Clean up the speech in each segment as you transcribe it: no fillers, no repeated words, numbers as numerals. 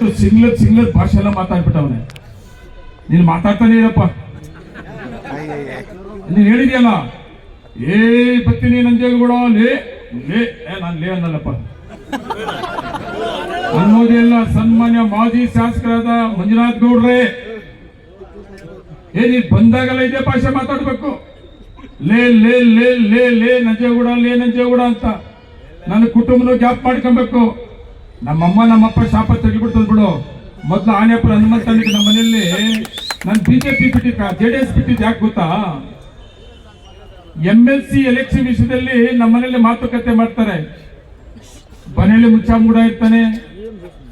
ಬಿಟ್ಟು ಸಿಂಗ್ಲರ್ ಭಾಷೆ ಎಲ್ಲ ಮಾತಾಡ್ಬಿಟ್ಟವನೆ. ನೀನು ಮಾತಾಡ್ತಾನೆ ಇರಪ್ಪ, ನೀನ್ ಹೇಳಿದ್ಯಲ್ಲ ಬರ್ತೀನಿ ನಂಜೇಗೌಡ ಲೇ ಲೇ, ನಾನು ಲೇ ಅನ್ನಲ್ಲಪ್ಪ ಅನ್ನೋದೆಲ್ಲ. ಸನ್ಮಾನ್ಯ ಮಾಜಿ ಶಾಸಕರಾದ ಮಂಜುನಾಥ್ ಗೌಡ್ರೆ, ನೀನ್ ಬಂದಾಗಲ್ಲ ಇದೇ ಭಾಷೆ ಮಾತಾಡ್ಬೇಕು. ಲೇ ಲೇ ಲೇ ಲೇ ಲೇ ನಂಜೇಗೌಡ, ಲೇ ನಂಜೇಗೌಡ ಅಂತ ನನ್ನ ಕುಟುಂಬನ ಗ್ಯಾಪ್ ಮಾಡ್ಕೊಬೇಕು. ನಮ್ಮಮ್ಮ ನಮ್ಮಪ್ಪ ಶಾಪ ತೆಗಿಬಿಡ್ತದ್ ಬಿಡು. ಮೊದ್ಲು ಆನೆಪುರ ಹನುಮಂತನಿಗೆ ನಮ್ಮ ಮನೆಯಲ್ಲಿ ನಾನು ಬಿಜೆಪಿ ಬಿಟ್ಟಿದ್ದ JDS ಬಿಟ್ಟಿದ್ದು ಯಾಕೆ ಗೊತ್ತಾ? MLC ಎಲೆಕ್ಷನ್ ವಿಷಯದಲ್ಲಿ ನಮ್ಮ ಮನೆಯಲ್ಲಿ ಮಾತುಕತೆ ಮಾಡ್ತಾರೆ. ಮನೆಯಲ್ಲಿ ಮುಚ್ಚಾಮೂಡ ಇರ್ತಾನೆ,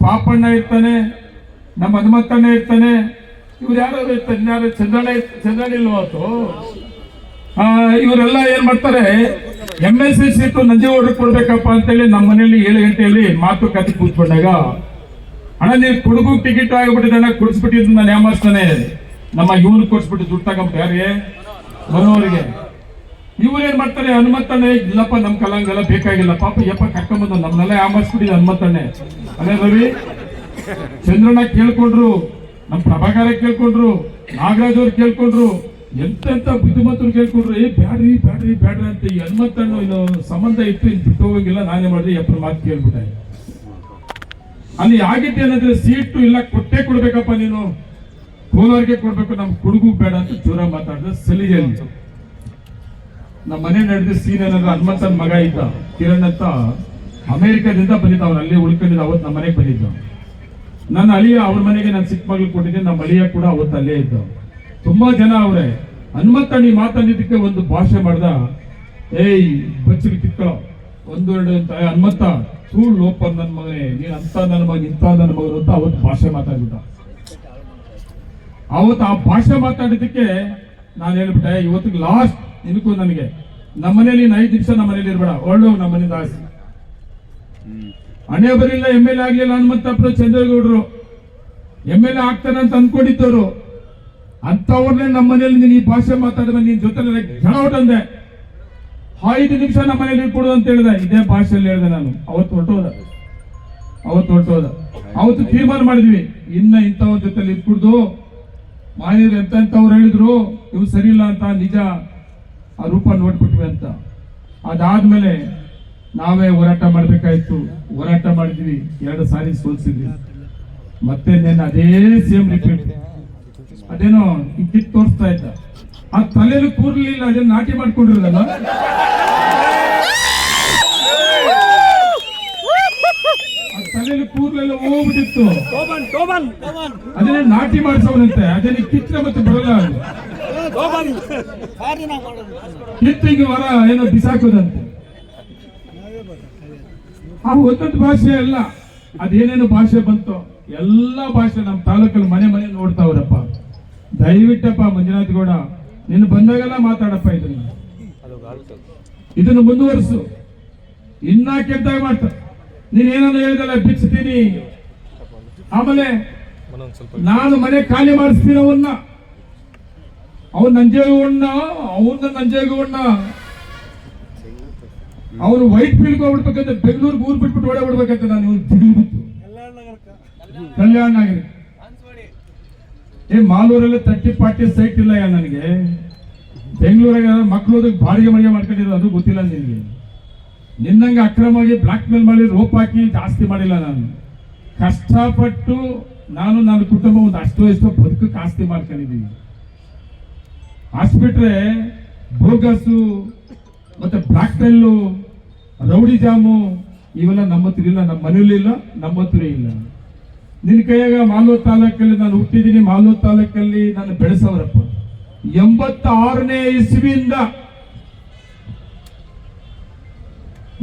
ಪಾಪಣ್ಣ ಇರ್ತಾನೆ, ನಮ್ಮ ಹನುಮಂತಣ್ಣ ಇರ್ತಾನೆ, ಇವ್ರು ಯಾರು ಇರ್ತಾರೆ, ಇನ್ಯಾರು ಚಂದ್ರಣ್ಣ ಇಲ್ವಾತು. ಇವರೆಲ್ಲ ಏನ್ ಮಾಡ್ತಾರೆ, MLC ಸೀಟು ನಂಜೇಗೌಡರಿಗೆ ಕೊಡ್ಬೇಕಪ್ಪ ಅಂತೇಳಿ ನಮ್ಮ ಮನೆಯಲ್ಲಿ 7 ಗಂಟೆಯಲ್ಲಿ ಮಾತುಕತೆ ಕೂತ್ಕೊಂಡಾಗ, ಅಣ್ಣ ನೀನು ಕೊಡಗು ಟಿಕೆಟ್ ಆಗಿಬಿಟ್ಟಿದ್ದಣ್ಣ, ಕೊಡಿಸ್ಬಿಟ್ಟಿದ್ದು ನಾನು ಯಾಮಾಸ್ತಾನೆ. ನಮ್ಮ ಇವನು ಕೊಡ್ಸ್ಬಿಟ್ಟು ದುಡ್ಡು ತಗೊಂಬಿಟ್ಟು ಯಾರಿಗೆ ಬರೋರಿಗೆ. ಇವ್ರೇನ್ ಮಾಡ್ತಾರೆ, ಹನುಮಂತಣ್ಣ ಇಲ್ಲಪ್ಪ ನಮ್ ಕಲಾಂಗೆಲ್ಲ ಬೇಕಾಗಿಲ್ಲ, ಪಾಪ ಯಪ್ಪ ಕರ್ಕೊಂಬಂದ ನಮ್ಮನ್ನೆಲ್ಲ ಯಾಮಾಸ್ಬಿಟ್ಟಿದ್ದು ಹನುಮಂತಣ್ಣೆ. ಅದೇ ರವಿ ಚಂದ್ರಣ್ಣ ಕೇಳ್ಕೊಂಡ್ರು, ನಮ್ಮ ಪ್ರಭಾಕರ ಕೇಳ್ಕೊಂಡ್ರು, ನಾಗರಾಜ್ ಅವ್ರು ಕೇಳ್ಕೊಂಡ್ರು, ಎಂತೆಂತ ಬುದ್ಧಿಮಂತರು ಕೇಳ್ಕೊಂಡ್ರು. ಬ್ಯಾಡ್ರಿ ಬ್ಯಾಡ್ರಿ ಬ್ಯಾಡ್ರಿ ಅಂತ. ಈ ಹನುಮಂತಣ್ಣು ಇದು ಸಂಬಂಧ ಇತ್ತು, ಇನ್ನು ಬಿಟ್ಟು ಹೋಗಿಲ್ಲ. ನಾನೇ ಮಾಡಿದೆ ಎಪ್ಪರ ಮಾತು ಕೇಳ್ಬಿಟ್ಟೆ. ಅಲ್ಲಿ ಆಗಿದ್ದೇನಂದ್ರೆ ಸೀಟು ಇಲ್ಲ, ಕೊಟ್ಟೆ ಕೊಡ್ಬೇಕಪ್ಪ ನೀನು, ಕೋಲಾರ್ಗೆ ಕೊಡ್ಬೇಕು, ನಮ್ ಕೊಡಗು ಬೇಡ ಅಂತ ಜೋರ ಮಾತಾಡಿದ. ಸಲಿಗೆಯಲ್ಲಿ ನಮ್ಮ ಮನೆ ನಡೆದ ಸೀನ್ ಏನಂದ್ರೆ, ಹನುಮಂತನ ಮಗ ಇದ್ದ ಕಿರಣ್ ಅಂತ, ಅಮೆರಿಕದಿಂದ ಬಂದಿದ್ದ. ಅವ್ನು ಅಲ್ಲಿ ಉಳ್ಕೊಂಡಿದ್ದ. ಅವತ್ತು ನಮ್ಮ ಮನೆಗೆ ಬಂದಿದ್ದ. ನನ್ನ ಅಳಿಯ ಅವ್ರ ಮನೆಗೆ ನಾನು ಚಿಕ್ಕ ಮಗಳು ಕೊಟ್ಟಿದ್ದೆ. ನಮ್ಮ ಅಳಿಯ ಕೂಡ ಅವತ್ತು ಅಲ್ಲೇ ಇದ್ದ. ತುಂಬಾ ಜನ ಅವ್ರೆ. ಹನುಮಂತಣ್ಣ ಈ ಮಾತಾಡಿದ್ದಕ್ಕೆ ಒಂದು ಭಾಷೆ ಮಾಡ್ದ, ಬಚ್ಚಲು ಕಿತ್ಕೊಳ್ಳೋ ಒಂದೆರಡು ಅಂತ. ಹನುಮಂತ ಸುಳ್ಳು ಲೋಪ ನನ್ನ ಮಗನೇ, ನೀನ್ ಅಂತ ನನ್ನ ಮಗ ಇಂತ ನನ್ನ ಮಗನು ಅಂತ ಅವತ್ತು ಭಾಷೆ ಮಾತಾಡಿದ್ದ. ಅವತ್ತು ಆ ಭಾಷೆ ಮಾತಾಡಿದ್ದಕ್ಕೆ ನಾನು ಹೇಳ್ಬಿಟ್ಟೆ, ಇವತ್ತಿಗೆ ಲಾಸ್ಟ್ ನಿನಗೂ ನನಗೆ. ನಮ್ಮ ಮನೇಲಿ 5 ನಿಮಿಷ ನಮ್ಮ ಮನೇಲಿ ಇರ್ಬೇಡ, ಒಳ್ಳೆ ನಮ್ಮ ಮನೆಯಿಂದ ಆಸೆ. ಹಣೆ ಬರಿಲ್ಲ, MLA ಆಗ್ಲಿಲ್ಲ ಹನುಮಂತಪ್ಪರು, ಚಂದ್ರಗೌಡರು MLA ಆಗ್ತಾನೆ ಅಂತ ಅನ್ಕೊಂಡಿದ್ದವರು. ಅಂತವ್ರನ್ನೇ ನಮ್ಮ ಮನೇಲಿ ನೀನು ಈ ಭಾಷೆ ಮಾತಾಡಿದ ನಿನ್ ಜೊತೆ ಜನ ಹೊಟ್ಟಂದೆ. 5 ನಿಮಿಷ ನಮ್ಮ ಮನೇಲಿ ಇಟ್ಕೊಡು ಅಂತ ಹೇಳಿದೆ. ಇದೇ ಭಾಷೆಯಲ್ಲಿ ಹೇಳಿದೆ ನಾನು. ಅವತ್ತು ಹೊರಟೋದ. ಅವತ್ತು ತೀರ್ಮಾನ ಮಾಡಿದ್ವಿ, ಇನ್ನ ಇಂಥವ್ರ ಜೊತೆಲಿ ಇಟ್ಕೊಡ್ದು. ಮಾನ್ಯರು ಎಂತವ್ರು ಹೇಳಿದ್ರು ಇವು ಸರಿ ಇಲ್ಲ ಅಂತ, ನಿಜ ಆ ರೂಪ ನೋಡ್ಬಿಟ್ವಿ ಅಂತ. ಅದಾದ್ಮೇಲೆ ನಾವೇ ಹೋರಾಟ ಮಾಡ್ಬೇಕಾಯ್ತು. ಹೋರಾಟ ಮಾಡಿದ್ವಿ, 2 ಸಾರಿ ಸೋಲ್ಸಿದ್ವಿ. ಮತ್ತೆ ನೆನ್ನೆ ಅದೇ ಸೇಮ್ ರಿಪೀಟ್. ಅದೇನೋ ಕಿತ್ ತೋರಿಸ್ತಾ ಇದ್ದ, ಆ ತಲೆಯಲ್ಲಿ ಕೂರ್ಲಿಲ್ಲ, ಅದೇನು ನಾಟಿ ಮಾಡ್ಕೊಂಡಿರೋದಲ್ಲ, ಆ ತಲೆಯಲ್ಲಿ ಕೂರ್ಲೆಲ್ಲ ಹೋಗ್ಬಿಟ್ಟಿತ್ತು. ಅದೇನೇ ನಾಟಿ ಮಾಡಿಸೋನಂತೆ. ಅದೇನು ಕಿತ್ರೆ ಮತ್ತೆ ಬರಲ್ಲ, ಕಿತ್ತಿಗೆ ವರ ಏನೋ ಬಿಸಾಕೋದಂತೆ. ಆ ಒಂದೊಂದು ಭಾಷೆ ಅಲ್ಲ, ಅದೇನೇನು ಭಾಷೆ ಬಂತು ಎಲ್ಲ ಭಾಷೆ ನಮ್ಮ ತಾಲೂಕಲ್ಲಿ ಮನೆ ನೋಡ್ತಾವ್ರಪ್ಪ. ದಯವಿಟ್ಟಪ್ಪ ಮಂಜುನಾಥ್ ಗೌಡ, ನೀನು ಬಂದಾಗೆಲ್ಲ ಮಾತಾಡಪ್ಪ. ಇದನ್ನು ಮುಂದುವರಿಸು. ಇನ್ನ ಕೆಟ್ಟಾಗ ಮಾಡ್ತ. ನೀನ್ ಏನನ್ನ ಹೇಳಿದಲ್ಲ, ಬಿಚ್ತೀನಿ. ಆಮೇಲೆ ನಾನು ಮನೆ ಖಾಲಿ ಮಾಡಿಸ್ತೀನಿ ಅವನ್ನ. ನಂಜೇಗೌಡ ಅವನು ವೈಟ್ ಫೀಲ್ಡ್ ಹೋಗ್ಬಿಡ್ಬೇಕಂತ, ಬೆಂಗಳೂರಿಗೆ ಊರ್ ಬಿಟ್ಬಿಟ್ಟು ಓಡೇ ಬಿಡ್ಬೇಕಂತ. ನಾನು ಇವ್ರು ಬಿಟ್ಟು ಕಲ್ಯಾಣ ನಗರ ಮಾಲೂರಲ್ಲಿ 30-40 ಸೈಟ್ ಇಲ್ಲ ನನಗೆ. ಬೆಂಗಳೂರಾಗ ಮಕ್ಕಳು ಬಾಡಿಗೆ ಮಳಿಗೆ ಮಾಡ್ಕೊಂಡಿರೋ ಅದು ಗೊತ್ತಿಲ್ಲ ನಿನಗೆ. ನಿನ್ನಂಗೆ ಅಕ್ರಮವಾಗಿ ಬ್ಲಾಕ್ ಮೇಲ್ ಮಾಡಿ ರೋಪ್ ಹಾಕಿ ಜಾಸ್ತಿ ಮಾಡಿಲ್ಲ. ನಾನು ಕಷ್ಟಪಟ್ಟು ನನ್ನ ಕುಟುಂಬ ಒಂದು ಎಷ್ಟೋ ಬದುಕಕ್ಕೆ ಆಸ್ತಿ ಮಾಡ್ಕೊಂಡಿದ್ದೀವಿ. ಅಷ್ಟ್ಬಿಟ್ರೆ ಬೋಗಸ್ಸು ಮತ್ತೆ ಬ್ಲಾಕ್ ಮೇಲು, ರೌಡಿ ಜಾಮು ಇವೆಲ್ಲ ನಮ್ಮ ಹತ್ರ ಇಲ್ಲ, ನಮ್ಮ ಮನೆಯಲ್ಲೂ ಇಲ್ಲ, ನಮ್ಮ ಹತ್ರ ಇಲ್ಲ. ನಿನ್ನ ಕೈಯಾಗ ಮಾಲೂರು ತಾಲೂಕಲ್ಲಿ ನಾನು ಹುಟ್ಟಿದ್ದೀನಿ. ಮಾಲೂರು ತಾಲೂಕಲ್ಲಿ ನಾನು ಬೆಳೆಸವರಪ್ಪ. 86ನೇ ಇಸ್ವಿಯಿಂದ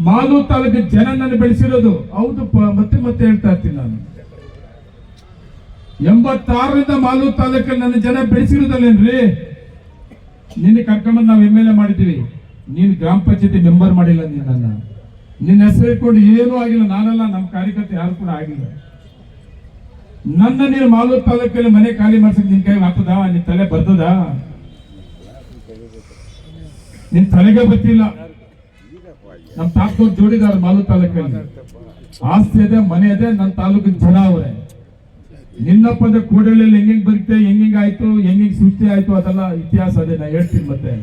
ಮಾಲೂರು ತಾಲೂಕಿನ ಜನ ನಾನು ಬೆಳೆಸಿರೋದು. ಹೌದು, ಮತ್ತೆ ಹೇಳ್ತಾ ಇರ್ತೀನಿ ನಾನು. 86ರಿಂದ ಮಾಲೂರು ತಾಲೂಕಲ್ಲಿ ನನ್ನ ಜನ ಬೆಳೆಸಿರೋದಲ್ಲೇನ್ರಿ. ನಿನ್ನ ಕರ್ಕೊಂಡ್ಬಂದು ನಾವು MLA ಮಾಡಿದ್ದೀವಿ. ನೀನು ಗ್ರಾಮ ಪಂಚಾಯತಿ ಮೆಂಬರ್ ಮಾಡಿಲ್ಲ. ನಿನ್ನ ಹೆಸರು ಇಟ್ಕೊಂಡು ಏನೂ ಆಗಿಲ್ಲ. ನಾನಲ್ಲ, ನಮ್ಮ ಕಾರ್ಯಕರ್ತ ಯಾರು ಕೂಡ ಆಗಿಲ್ಲ. ನೀನು ಮಾಲೂರು ತಾಲೂಕಲ್ಲಿ ಮನೆ ಖಾಲಿ ಮಾಡ್ಸಕ್ ನಿನ್ ಕೈ ಆಗ್ತದ? ನಿನ್ ತಲೆ ಬರ್ತದ? ನಿನ್ ತಲೆಗೆ ಗೊತ್ತಿಲ್ಲ. ನಮ್ ತಾತವ್ರು ಜೋಡಿದಾರ ಮಾಲೂರು ತಾಲೂಕಲ್ಲಿ. ಆಸ್ತಿ ಇದೆ, ಮನೆ ಇದೆ, ನನ್ನ ತಾಲೂಕಿನ ಜನ ಅವರೇ. ನಿನ್ನಪ್ಪ ಅಂದ್ರೆ ಕೂಡಳ್ಳಿಯಲ್ಲಿ ಹೆಂಗ್ ಬರುತ್ತೆ, ಹೆಂಗ್ ಆಯ್ತು, ಹೆಂಗ್ ಸೃಷ್ಟಿ ಆಯ್ತು, ಅದೆಲ್ಲ ಇತಿಹಾಸ. ಅದೇ ನಾ ಹೇಳ್ತೀನಿ. ಮತ್ತೆ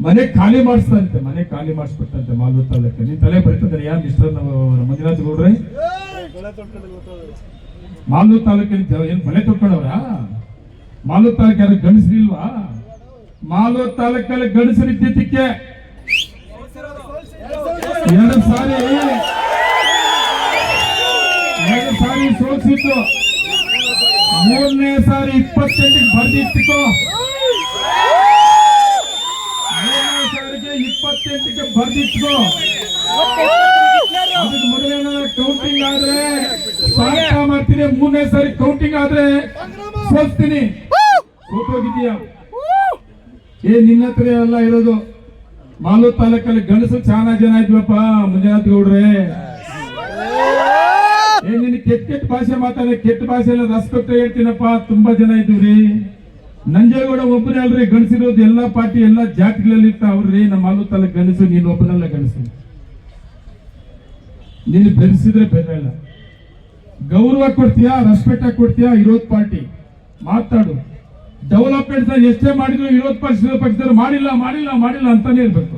ಮನೆ ಖಾಲಿ ಮಾಡಿಸ್ತಂತೆ, ಮನೆ ಖಾಲಿ ಮಾಡಿಸ್ಬಿಟ್ಟಂತೆ ಮಾಲೂರು ತಾಲೂಕು. ನಿನ್ ತಲೆ ಬರೀತಂದ್ರೆ ಯಾರು ಮಿಸ್ಟರ್ ಮಂಜುನಾಥ್ ಗೌಡ್ರೆ? ಮಾಲೂರು ತಾಲೂಕಿನ ಏನ್ ಮನೆ ತೊಟ್ಕೊಂಡವ್ರ? ಮಾಲೂರು ತಾಲೂಕು ಯಾರು ಗಂಡಸರಿಲ್ವಾ? ಮಾಲೂರು ತಾಲೂಕಲ್ಲಿ ಗಂಡಸರಿದ್ದಕ್ಕೆ 2 ಸಾರಿ ಸೋಲಿಸಿತ್ತು. 3ನೇ ಸಾರಿ 28ಕ್ಕೆ ಬರ್ದಿಟ್ಟಿಕೋ. 3ನೇ ಸಾರಿಗೆ 28ಕ್ಕೆ ಬರ್ದಿಟ್ಕೋ. ಅದಕ್ಕೆ ಮೊದಲೇನ ಕೌಂಟಿಂಗ್ ಆದ್ರೆ ಸಾಕ ಮಾಡ್ತೀನಿ, 3ನೇ ಸಾರಿ ಕೌಂಟಿಂಗ್ ಆದ್ರೆ ಸೋಲ್ತೀನಿ. ಸೋತೋಗಿದೀಯ. ನಿನ್ನ ಹತ್ರ ಎಲ್ಲ ಇರೋದು. ಮಾಲೂರು ತಾಲೂಕಲ್ಲಿ ಗಂಡಸರು ಚೆನ್ನಾಗಿ ಜನ ಇದ್ವಪ್ಪ ಮಂಜುನಾಥ್ ಗೌಡ್ರೆ. ನಿನ್ನ ಕೆಟ್ಟ ಭಾಷೆ ಮಾತಾಡ, ಕೆಟ್ಟ ಭಾಷೆ ಎಲ್ಲ ರೆಸ್ಪೆಕ್ಟ್ ಹೇಳ್ತೀನಪ್ಪ. ತುಂಬಾ ಜನ ಇದ್ದೀವ್ರಿ. ನಂಜೇಗೌಡ ಒಬ್ಬನೇ ಅಲ್ರಿ ಗಂಡಸಿರೋದು. ಎಲ್ಲಾ ಪಾರ್ಟಿ ಎಲ್ಲಾ ಜಾತಿಗಳಲ್ಲಿ ಇರ್ತಾವ್ರಿ. ನಮ್ಮ ಮಾಲೂರು ತಾಲೂಕು ಗಂಡಸು, ನೀನು ಒಬ್ಬನಲ್ಲ ಗಂಡಸು. ನೀನು ಬೆರೆಸಿದ್ರೆ ಬೆರಲ್ಲ. ಗೌರವ ಕೊಡ್ತೀಯಾ, ರೆಸ್ಪೆಕ್ಟ್ ಆಗಿ ಕೊಡ್ತೀಯಾ? ವಿರೋಧ ಪಾರ್ಟಿ ಮಾತಾಡು. ಡೆವಲಪ್ಮೆಂಟ್ ಎಷ್ಟೇ ಮಾಡಿದ್ರು ವಿರೋಧ ಪಕ್ಷದವರು ಮಾಡಿಲ್ಲ ಮಾಡಿಲ್ಲ ಮಾಡಿಲ್ಲ ಅಂತಾನೆ ಇರ್ಬೇಕು.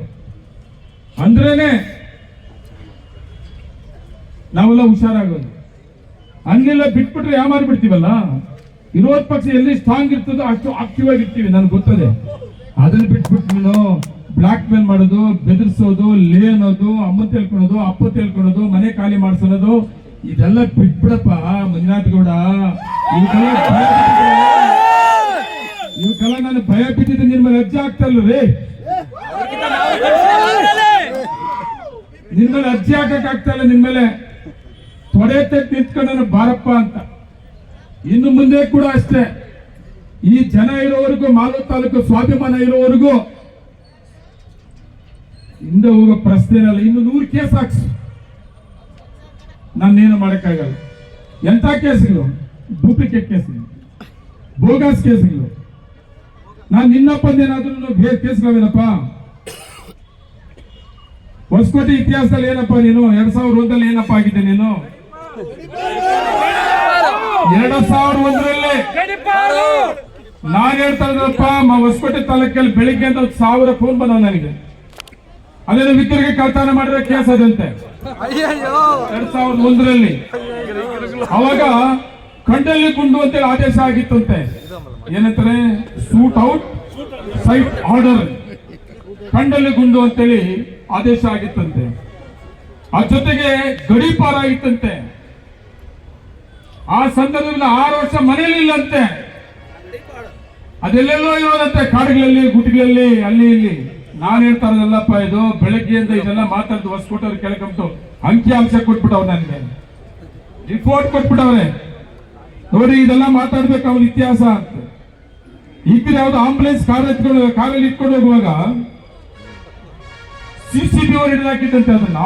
ಅಂದ್ರೇನೆ ನಾವೆಲ್ಲ ಹುಷಾರಾಗೋದು. ಹಂಗೆಲ್ಲ ಬಿಟ್ಬಿಟ್ರೆ ಯಾಮಾರ್ಬಿಡ್ತೀವಲ್ಲ. ವಿರೋಧ ಪಕ್ಷ ಎಲ್ಲಿ ಸ್ಟ್ರಾಂಗ್ ಇರ್ತದೋ ಅಷ್ಟು ಆಕ್ಟಿವ್ ಆಗಿರ್ತೀವಿ, ನನ್ಗೆ ಗೊತ್ತದೆ. ಅದನ್ನ ಬಿಟ್ಬಿಟ್ಟು ನೀನು ಬ್ಲಾಕ್ ಮೇಲ್ ಮಾಡೋದು, ಬೆದರ್ಸೋದು, ಲೇ ಅನ್ನೋದು, ಅಮ್ಮ ತಿಳ್ಕೊಳೋದು, ಅಪ್ಪ ತಿಳ್ಕೊಳೋದು, ಮನೆ ಖಾಲಿ ಮಾಡಿಸೋದು, ಇದೆಲ್ಲ ಬಿಟ್ಬಿಡಪ್ಪ ಮಂಜುನಾಥ್ ಗೌಡ. ಇವಕ್ಕೆಲ್ಲ ನಾನು ಭಯ ಬಿದ್ದಿದ್ದೆ. ನಿನ್ ಮೇಲೆ ಅರ್ಜಿ ಆಗ್ತಲ್ರಿ, ನಿನ್ ಮೇಲೆ ಅರ್ಜಿ ಹಾಕಕ್ ಆಗ್ತಾ ಇಲ್ಲ. ನಿನ್ ಮೇಲೆ ತೊಡೆ ತೆಗೆದು ನಿಂತ್ಕೊಂಡು ಬಾರಪ್ಪ ಅಂತ. ಇನ್ನು ಮುಂದೆ ಕೂಡ ಅಷ್ಟೇ. ಈ ಜನ ಇರೋವರೆಗೂ, ಮಾಲೂರು ತಾಲೂಕು ಸ್ವಾಭಿಮಾನ ಇರೋವರೆಗೂ ಹಿಂದೆ ಹೋಗೋ ಪ್ರಶ್ನೆ ಇಲ್ಲ. ಇನ್ನು 100 ಕೇಸ್ ಹಾಕ್ಸು, ನಾನೇನು ಮಾಡಕ್ಕಾಗಲ್ಲ. ಎಂತ ಕೇಸ್ಗಳು? ಡೂಪ್ಲಿಕೇಟ್ ಕೇಸ್ಗಳು, ಬೋಗಸ್ ಕೇಸ್ಗಳು. ನಾನು ನಿನ್ನಪ್ಪಂದೇನಾದ್ರೂ ಕೇಸ್ಗಳೇನಪ್ಪ? ಹೊಸಕೋಟೆ ಇತಿಹಾಸದಲ್ಲಿ ಏನಪ್ಪ ನೀನು? 2001ರಲ್ಲಿ ಏನಪ್ಪ ಆಗಿದೆ ನೀನು? 2001ರಲ್ಲಿ ನಾನು ಹೇಳ್ತಾ ಇದ್ದಪ್ಪ, ಹೊಸಕೋಟೆ ತಾಲೂಕಲ್ಲಿ ಬೆಳಿಗ್ಗೆ ಅಂತ 1000 ಫೋನ್ ಬಂದವ ನನಗೆ. ಅದೇನು ವಿದ್ಯುತ್ಗೆ ಕಳ್ತನ ಮಾಡಿರೋ ಕೇಸ್ ಅದಂತೆ 2001ರಲ್ಲಿ. ಅವಾಗ ಕಂಡಲ್ಲಿ ಗುಂಡು ಅಂತೇಳಿ ಆದೇಶ ಆಗಿತ್ತಂತೆ. ಏನಂತಾರೆ? Shoot out sight order. ಕಂಡಲ್ಲಿ ಗುಂಡು ಅಂತೇಳಿ ಆದೇಶ ಆಗಿತ್ತಂತೆ. ಆ ಜೊತೆಗೆ ಗಡೀಪಾರ ಆಗಿತ್ತಂತೆ. ಆ ಸಂದರ್ಭದಲ್ಲಿ 6 ವರ್ಷ ಮನೇಲಿ ಇಲ್ಲಂತೆ. ಅದೆಲ್ಲೆಲ್ಲೋ ಇರೋದಂತೆ, ಕಾಡುಗಳಲ್ಲಿ, ಗುಡ್ಗಳಲ್ಲಿ, ಅಲ್ಲಿ ಇಲ್ಲಿ. ನಾನು ಹೇಳ್ತಾ ಇರೋದಲ್ಲಪ್ಪ ಇದು. ಬೆಳಗ್ಗೆಯಿಂದ ಇದೆಲ್ಲ ಮಾತಾಡ್ದು ಹೊಸಕೋಟವ್ರು ಕೇಳ್ಕೊಂಬಿಟ್ಟು ಅಂಕಿ ಅಂಶ ಕೊಟ್ಬಿಟ್ಟವ್ರು, ನನಗೆ ರಿಪೋರ್ಟ್ ಕೊಟ್ಬಿಟ್ಟವ್ರೆ. ನೋಡಿ, ಇದೆಲ್ಲ ಮಾತಾಡ್ಬೇಕು ಅವ್ರ ಇತಿಹಾಸ ಅಂತ. ಇದ್ರೆ ಯಾವ್ದು ಆಂಬುಲೆನ್ಸ್ ಕಾರಲ್ಲಿ ಇಟ್ಕೊಂಡು ಹೋಗುವಾಗ CCB ಅವ್ರು ಹಿಡಿದಾಕಿದ್ದಂತೆ ಅದನ್ನ.